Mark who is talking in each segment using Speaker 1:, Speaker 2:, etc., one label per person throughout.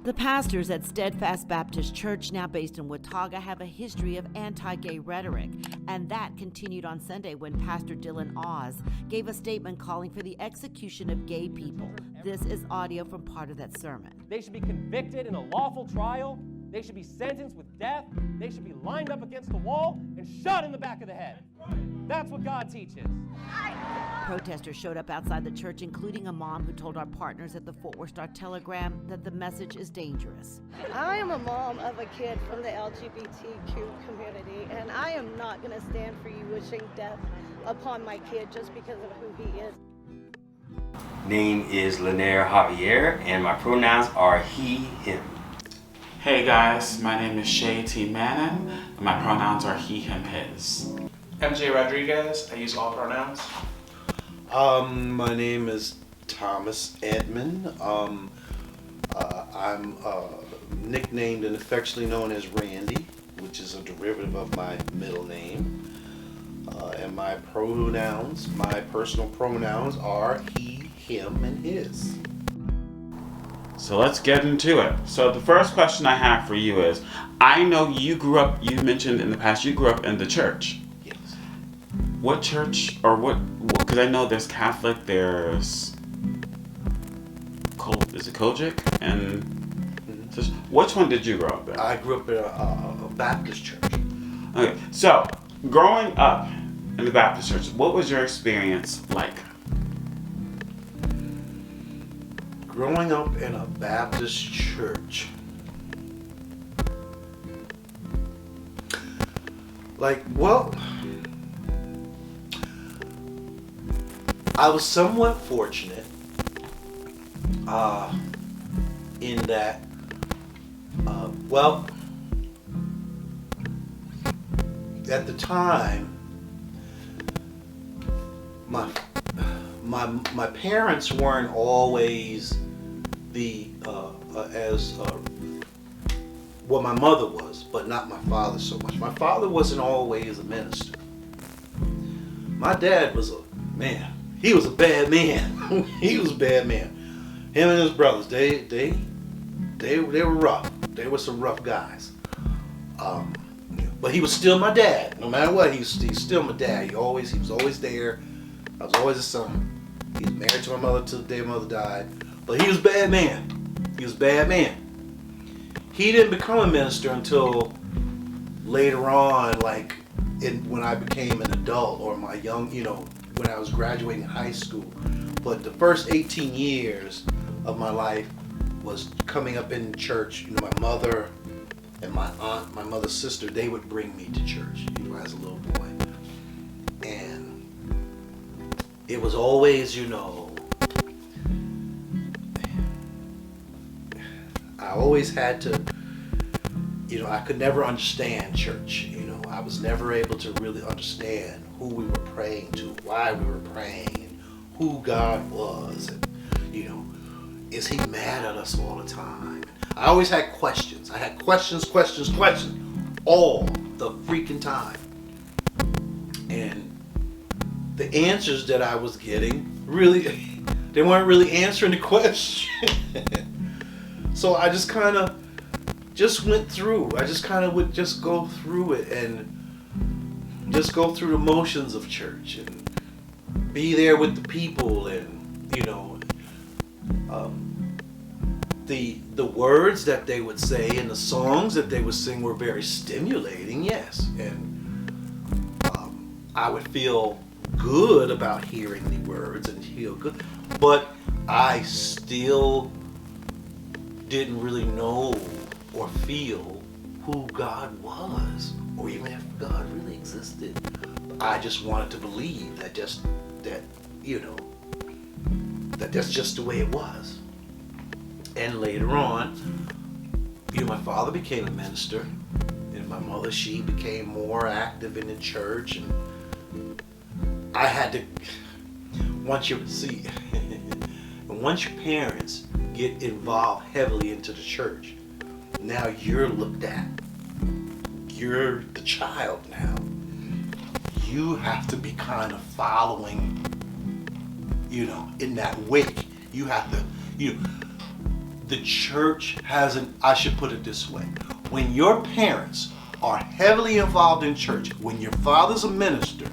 Speaker 1: The pastors at Steadfast Baptist Church, now based in Watauga, have a history of anti-gay rhetoric, and that continued on Sunday when Pastor Dylan Oz gave a statement calling for the execution of gay people. This is audio from part of that sermon.
Speaker 2: They should be convicted in a lawful trial. They should be sentenced with death. They should be lined up against the wall and shot in the back of the head. That's what God teaches.
Speaker 1: Protesters showed up outside the church, including a mom who told our partners at the Fort Worth Star-Telegram that the message is dangerous.
Speaker 3: I am a mom of a kid from the LGBTQ community, and I am not going to stand for you wishing death upon my kid just because of who he is.
Speaker 4: Name is Linaire Javier, and my pronouns are he, him.
Speaker 5: Hey guys, my name is Shay T. Mannon, and my pronouns are he, him, his.
Speaker 6: MJ Rodriguez, I use all pronouns.
Speaker 7: My name is Thomas Edmond. I'm nicknamed and affectionately known as Randy, which is a derivative of my middle name. And my pronouns, my personal pronouns are he, him, and his.
Speaker 5: So let's get into it. So the first question I have for you is, I know you mentioned in the past you grew up in the church.
Speaker 7: Yes.
Speaker 5: What church, or what, because I know there's Catholic, there's, is it Kojic? And which one did you grow up in?
Speaker 7: I grew up in a Baptist church.
Speaker 5: Okay, so growing up in the Baptist church, what was your experience like?
Speaker 7: Growing up in a Baptist church, I was somewhat fortunate in that, at the time, my parents weren't always my mother was, but not my father so much. My father wasn't always a minister. My dad was he was a bad man. He was a bad man. Him and his brothers, they were rough. They were some rough guys. But he was still my dad. No matter what, he's still my dad. He was always there. I was always a son. He was married to my mother till the day my mother died. But he was a bad man. He was a bad man. He didn't become a minister until later on, when I became an adult, or when I was graduating high school. But the first 18 years of my life was coming up in church. My mother and my aunt, my mother's sister, they would bring me to church, as a little boy. And it was always, I always had to, I could never understand church. I was never able to really understand who we were praying to, why we were praying, and who God was, and, is he mad at us all the time? I always had questions. I had questions, all the freaking time. And the answers that I was getting, really, they weren't really answering the question. So I just kind of went through. I just kind of would just go through it and just go through the motions of church and be there with the people, and the words that they would say and the songs that they would sing were very stimulating, yes. And I would feel good about hearing the words and feel good, but I still didn't really know or feel who God was, or even if God really existed. I just wanted to believe that that's just the way it was. And later on, my father became a minister, and my mother, she became more active in the church, and I had to, once your parents get involved heavily into the church, now you're looked at. You're the child now. You have to be kind of following, in that wake. You have to, the church hasn't, I should put it this way. When your parents are heavily involved in church, when your father's a minister,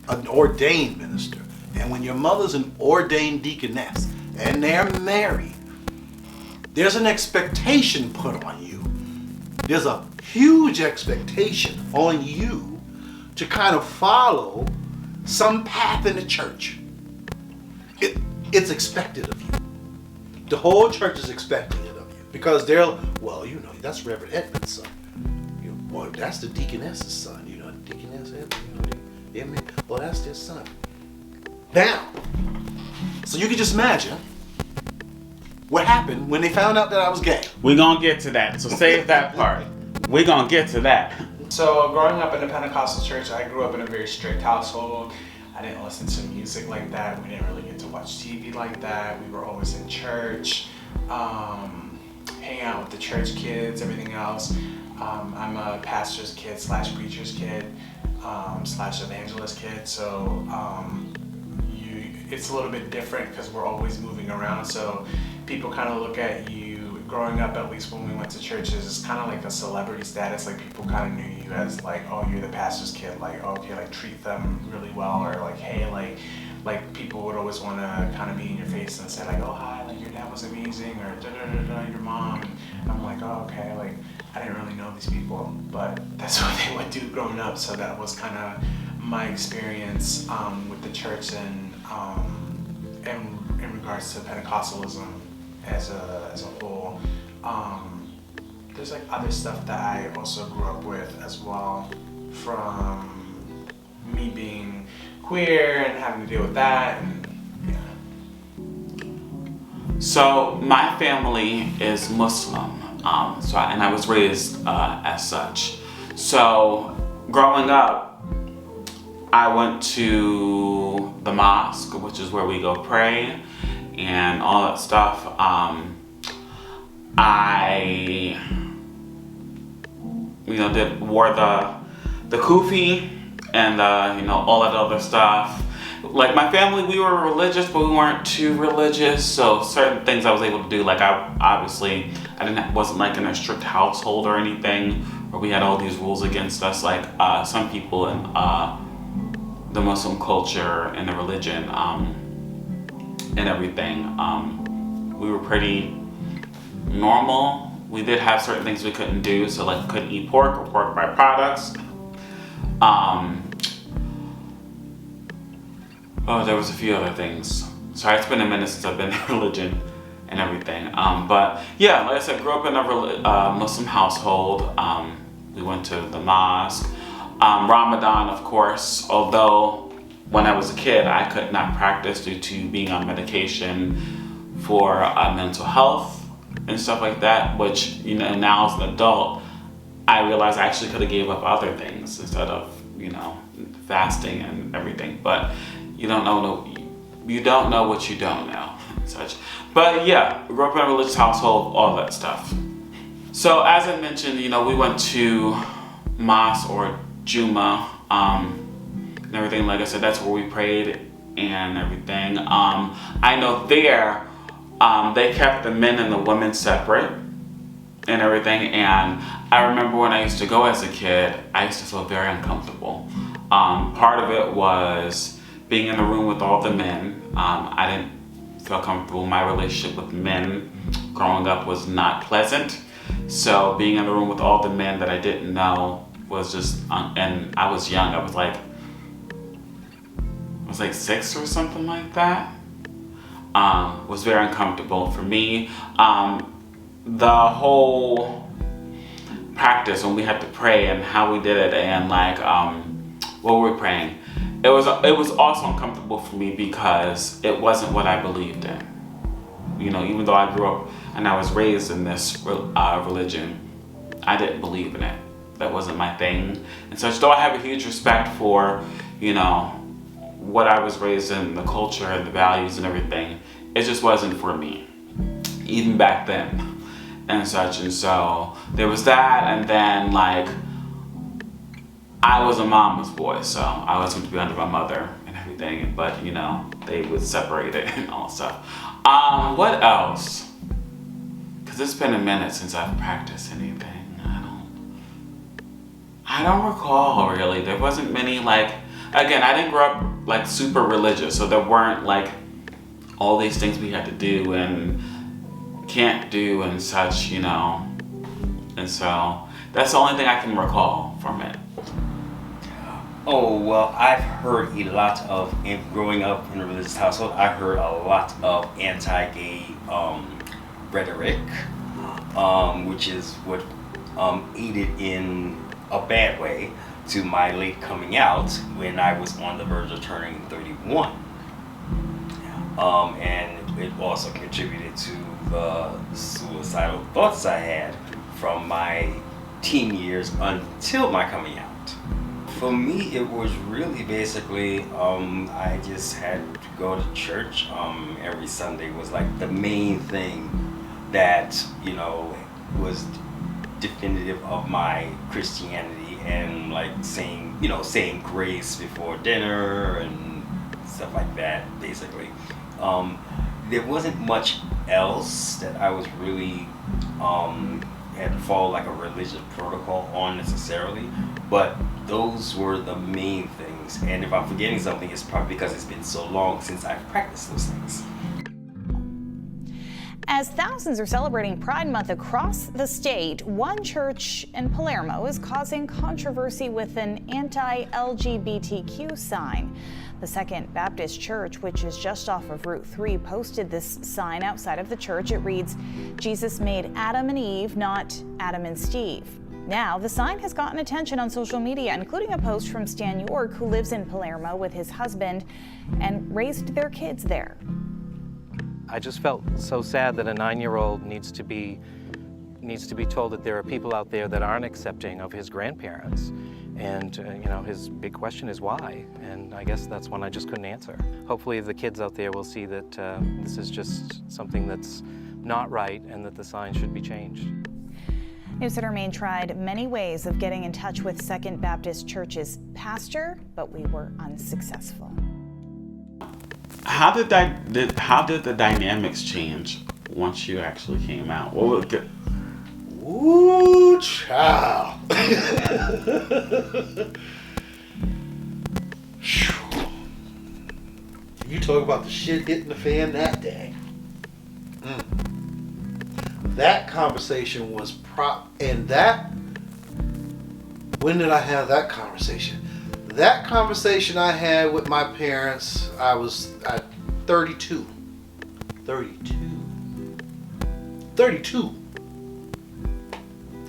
Speaker 7: an ordained minister, and when your mother's an ordained deaconess, and they're married, there's an expectation put on you. There's a huge expectation on you to kind of follow some path in the church. It's expected of you. The whole church is expecting it of you because well, you know, that's Reverend Edmund's son. Well, that's the deaconess's son. You know, deaconess Edmund. You know, well, that's their son. Now, so you can just imagine what happened when they found out that I was gay.
Speaker 5: We're gonna get to that, so save that part. We're gonna get to that.
Speaker 6: So growing up in the Pentecostal church, I grew up in a very strict household. I didn't listen to music like that. We didn't really get to watch TV like that. We were always in church, hanging out with the church kids, everything else. I'm a pastor's kid / preacher's kid / evangelist kid. So it's a little bit different because we're always moving around. So people kind of look at you, growing up, at least when we went to churches, it's kind of like a celebrity status. Like people kind of knew you as like, oh, you're the pastor's kid. Like, okay, like treat them really well, or like, hey, like people would always want to kind of be in your face and say like, oh, hi, like your dad was amazing, or da da da da, your mom. And I'm like, oh, okay, like I didn't really know these people, but that's what they would do growing up. So that was kind of my experience with the church and in regards to Pentecostalism as a whole. There's like other stuff that I also grew up with as well, from me being queer and having to deal with that, and yeah.
Speaker 5: So my family is Muslim, and I was raised as such. So growing up, I went to the mosque, which is where we go pray and all that stuff. I, wore the kufi and all that other stuff. Like my family, we were religious, but we weren't too religious. So certain things I was able to do, like I wasn't like in a strict household or anything, where we had all these rules against us. Like some people in the Muslim culture and the religion and everything, we were pretty normal. We did have certain things we couldn't do, so like couldn't eat pork or pork byproducts. There was a few other things. Sorry, it's been a minute since I've been in religion and everything. But yeah, like I said, grew up in a Muslim household. We went to the mosque. Ramadan, of course, although when I was a kid, I could not practice due to being on medication for mental health and stuff like that, which, now as an adult, I realized I actually could have gave up other things instead of, fasting and everything. But you don't know what you don't know and such. But yeah, grew up in a religious household, all that stuff. So as I mentioned, we went to mosque or Juma and everything. Like I said, that's where we prayed and everything. I know there, they kept the men and the women separate and everything. And I remember when I used to go as a kid, I used to feel very uncomfortable. Part of it was being in the room with all the men. I didn't feel comfortable. My relationship with men growing up was not pleasant. So being in the room with all the men that I didn't know was just, and I was young. I was like 6 or something like that. Was very uncomfortable for me. The whole practice when we had to pray and how we did it, and like what were we praying? It was also uncomfortable for me because it wasn't what I believed in. Even though I grew up and I was raised in this religion, I didn't believe in it. That wasn't my thing. And such, though I have a huge respect for, what I was raised in, the culture and the values and everything, it just wasn't for me, even back then and such. And so there was that, and then like I was a mama's boy, so I was going to be under my mother and everything, but they would separate it and all that stuff. What else? it's been a minute since I've practiced anything. I don't recall really. There wasn't many again, I didn't grow up like super religious, so there weren't like all these things we had to do and can't do and such, And so that's the only thing I can recall from it.
Speaker 4: Oh, well, I've heard a lot of, growing up in a religious household, I heard a lot of anti-gay rhetoric, which is what aided in a bad way to my late coming out when I was on the verge of turning 31. And it also contributed to the suicidal thoughts I had from my teen years until my coming out. For me, it was really basically, I just had to go to church every Sunday was like the main thing that, was definitive of my Christianity, and like saying grace before dinner and stuff like that, basically. There wasn't much else that I was really had to follow like a religious protocol on necessarily, but those were the main things. And if I'm forgetting something, it's probably because it's been so long since I've practiced those things.
Speaker 8: As thousands are celebrating Pride Month across the state, one church in Palermo is causing controversy with an anti-LGBTQ sign. The Second Baptist Church, which is just off of Route 3, posted this sign outside of the church. It reads, "Jesus made Adam and Eve, not Adam and Steve." Now, the sign has gotten attention on social media, including a post from Stan York, who lives in Palermo with his husband and raised their kids there.
Speaker 9: I just felt so sad that a 9-year-old needs to be told that there are people out there that aren't accepting of his grandparents. And, his big question is why? And I guess that's one I just couldn't answer. Hopefully the kids out there will see that this is just something that's not right and that the sign should be changed.
Speaker 8: News Center Maine tried many ways of getting in touch with Second Baptist Church's pastor, but we were unsuccessful.
Speaker 5: How did the dynamics change once you actually came out? What was good?
Speaker 7: Ooh, child. You talk about the shit hitting the fan that day. That conversation was when did I have that conversation? That conversation I had with my parents, I was at 32. 32.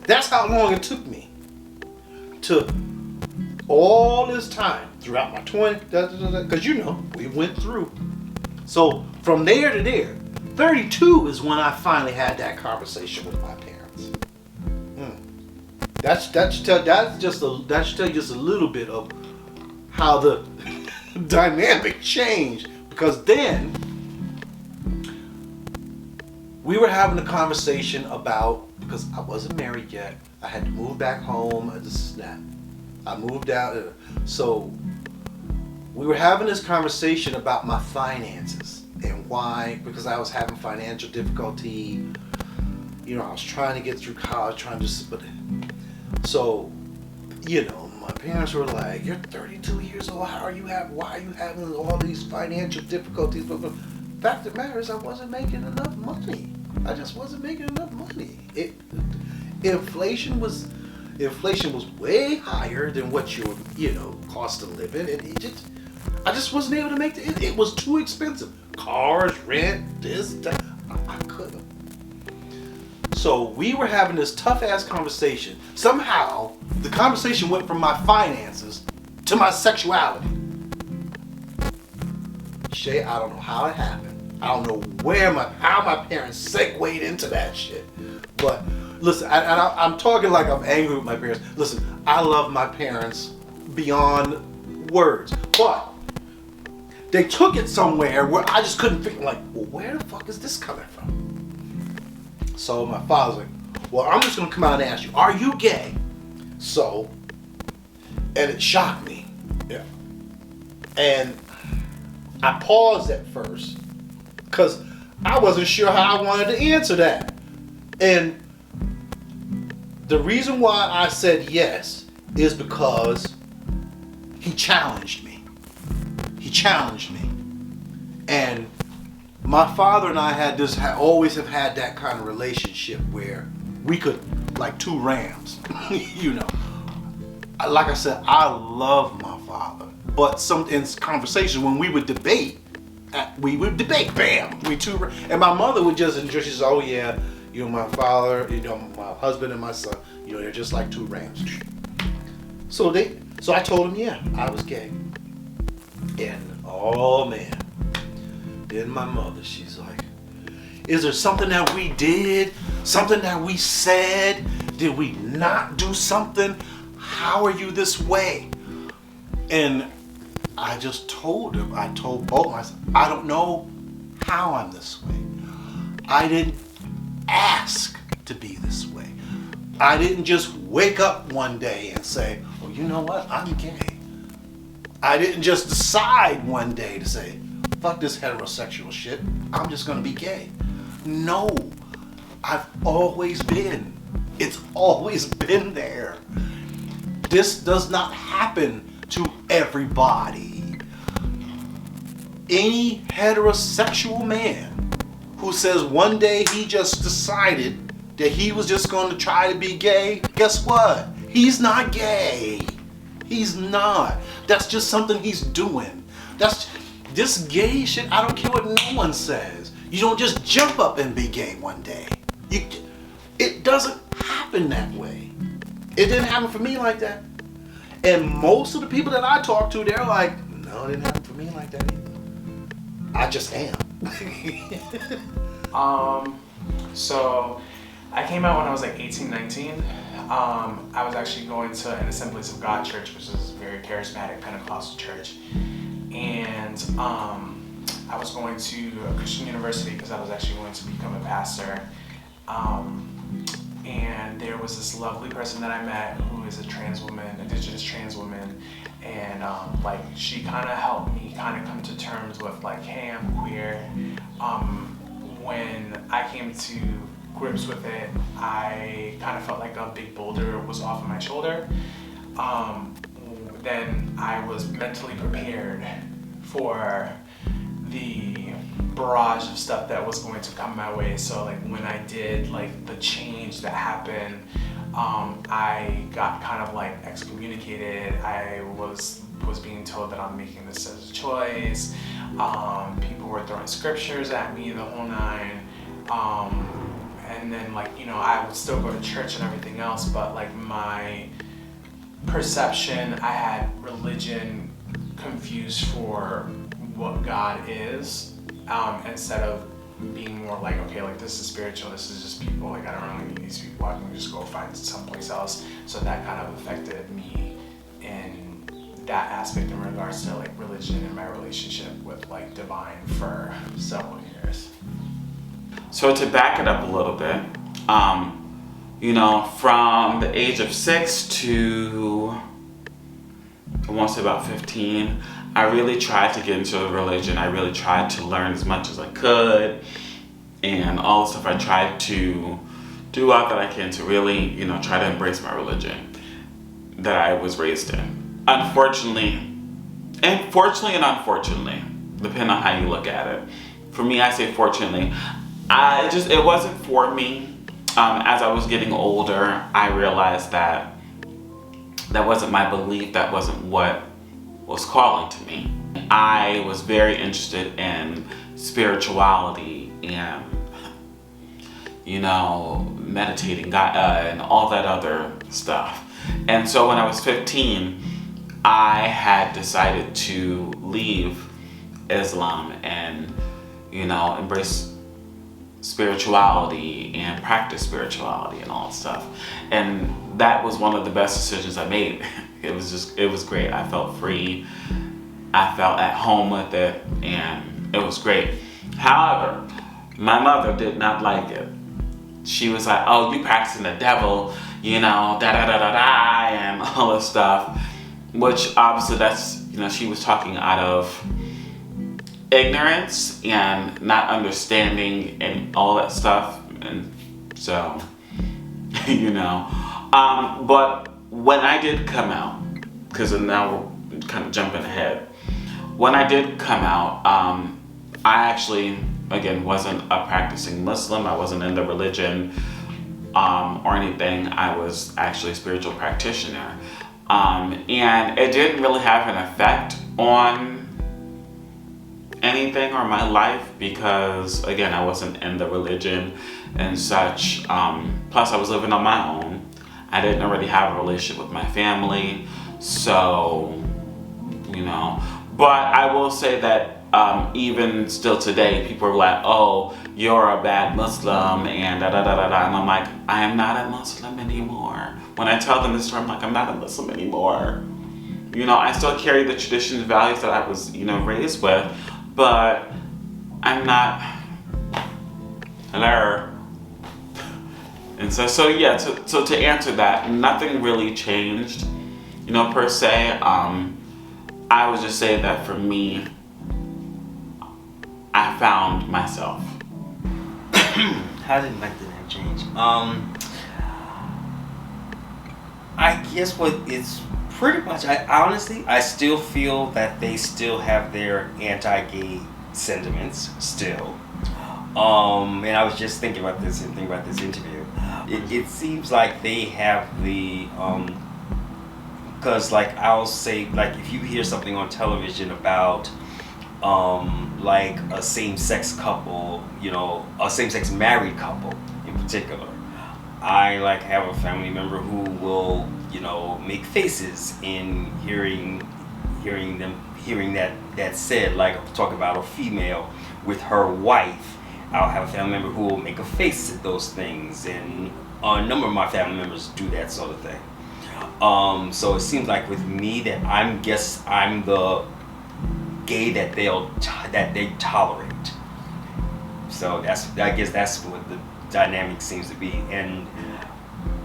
Speaker 7: That's how long it took me to all this time throughout my 20s, because we went through. So from there to there, 32 is when I finally had that conversation with my parents. That should tell you just a little bit of how the dynamic changed, because then we were having a conversation about, because I wasn't married yet, I had to move back home. I moved out, so we were having this conversation about my finances and why, because I was having financial difficulty. I was trying to get through college, so my parents were like, "You're 32 years old. Why are you having all these financial difficulties?" But the fact of the matter is, I wasn't making enough money. I just wasn't making enough money. Inflation was way higher than what your cost of living, and I just wasn't able to make it. It was too expensive. Cars, rent, this, that. I couldn't. So we were having this tough ass conversation. Somehow the conversation went from my finances to my sexuality. Shay, I don't know how it happened. I don't know how my parents segued into that shit. But listen, I'm talking like I'm angry with my parents. Listen, I love my parents beyond words, but they took it somewhere where I just couldn't figure, well, where the fuck is this coming from? So my father's like, well, I'm just gonna come out and ask you, are you gay? So, and it shocked me. Yeah. And I paused at first because I wasn't sure how I wanted to answer that. And the reason why I said yes is because he challenged me. He challenged me. And my father and I had this, always have had that kind of relationship where we could, like two rams, you know. Like I said, I love my father. But in conversations, when we would debate, bam, and my mother would just enjoy, she says, oh yeah, you know, my father, you know, my husband and my son, you know, they're just like two rams. So I told him, yeah, I was gay. And oh man, then my mother, she's like, is there something that we did? Something that we said? Did we not do something? How are you this way? And I just told him, I told both myself, I don't know how I'm this way. I didn't ask to be this way. I didn't just wake up one day and say, oh, you know what, I'm gay. I didn't just decide one day to say, fuck this heterosexual shit, I'm just gonna be gay. No, I've always been. It's always been there. This does not happen to everybody. Any heterosexual man who says one day he just decided that he was just going to try to be gay, guess what? He's not gay. He's not. That's just something he's doing. That's this gay shit. I don't care what no one says. You don't just jump up and be gay one day. It doesn't happen that way. It didn't happen for me like that. And most of the people that I talk to, they're like, no, it didn't happen for me like that either. I just am.
Speaker 6: So I came out when I was like 18, 19. I was actually going to an Assemblies of God church, which is a very charismatic Pentecostal church. And I was going to a Christian university because I was actually going to become a pastor. And there was this lovely person that I met who is a trans woman, indigenous trans woman, and like she kind of helped me kind of come to terms with like, hey, I'm queer. When I came to grips with it, I kind of felt like a big boulder was off of my shoulder. Then I was mentally prepared for the barrage of stuff that was going to come my way. So like when I did like the change that happened, I got kind of like excommunicated. I was being told that I'm making this as a choice. People were throwing scriptures at me, the whole nine. And then like, you know, I would still go to church and everything else, but like my perception, I had religion confused for what God is, instead of being more like, okay, like this is spiritual, this is just people, like I don't really need these people, I can just go find someplace else. So that kind of affected me in that aspect in regards to like religion and my relationship with like divine for several years.
Speaker 5: So to back it up a little bit, you know, from the age of 6 to I want to say about 15, I really tried to get into a religion. I really tried to learn as much as I could and all the stuff. I tried to do all that I can to really, you know, try to embrace my religion that I was raised in. Unfortunately, and fortunately and unfortunately, depending on how you look at it. For me, I say fortunately, it wasn't for me. As I was getting older, I realized that that wasn't my belief, that wasn't what was calling to me. I was very interested in spirituality and, you know, meditating God, and all that other stuff. And so when I was 15, I had decided to leave Islam and, you know, embrace spirituality and practice spirituality and all that stuff. And that was one of the best decisions I made. It was great. I felt free. I felt at home with it, and it was great. However, my mother did not like it. She was like, oh, you practicing the devil, you know, da-da-da-da-da, and all this stuff. Which obviously that's, you know, she was talking out of ignorance and not understanding and all that stuff. And So, you know. But when I did come out, because now we're kind of jumping ahead. When I did come out, I actually, again, wasn't a practicing Muslim. I wasn't in the religion or anything. I was actually a spiritual practitioner. And it didn't really have an effect on anything or my life because, again, I wasn't in the religion and such. Plus, I was living on my own. I didn't already have a relationship with my family. So, you know. But I will say that even still today, people are like, oh, you're a bad Muslim and da-da-da-da-da. And I'm like, I am not a Muslim anymore. When I tell them this story, I'm like, I'm not a Muslim anymore. You know, I still carry the traditions and values that I was, you know, raised with, but I'm not. Hello. And so yeah, so to answer that, nothing really changed, you know, per se. I would just say that for me, I found myself.
Speaker 4: How did my dynamic change? I guess what it's pretty much, I still feel that they still have their anti-gay sentiments still. And I was just thinking about this interview. It seems like they have the, because like I'll say, like if you hear something on television about like a same-sex couple, you know, a same-sex married couple in particular, I like have a family member who will, you know, make faces in hearing that said, like talk about a female with her wife. I'll have a family member who will make a face at those things, and a number of my family members do that sort of thing. So it seems like with me that I'm the gay that they tolerate. So I guess that's what the dynamic seems to be. And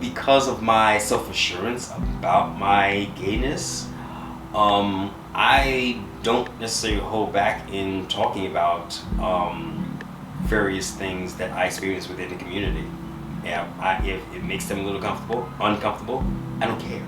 Speaker 4: because of my self-assurance about my gayness, I don't necessarily hold back in talking about various things that I experience within the community. And if it makes them a little uncomfortable, I don't care.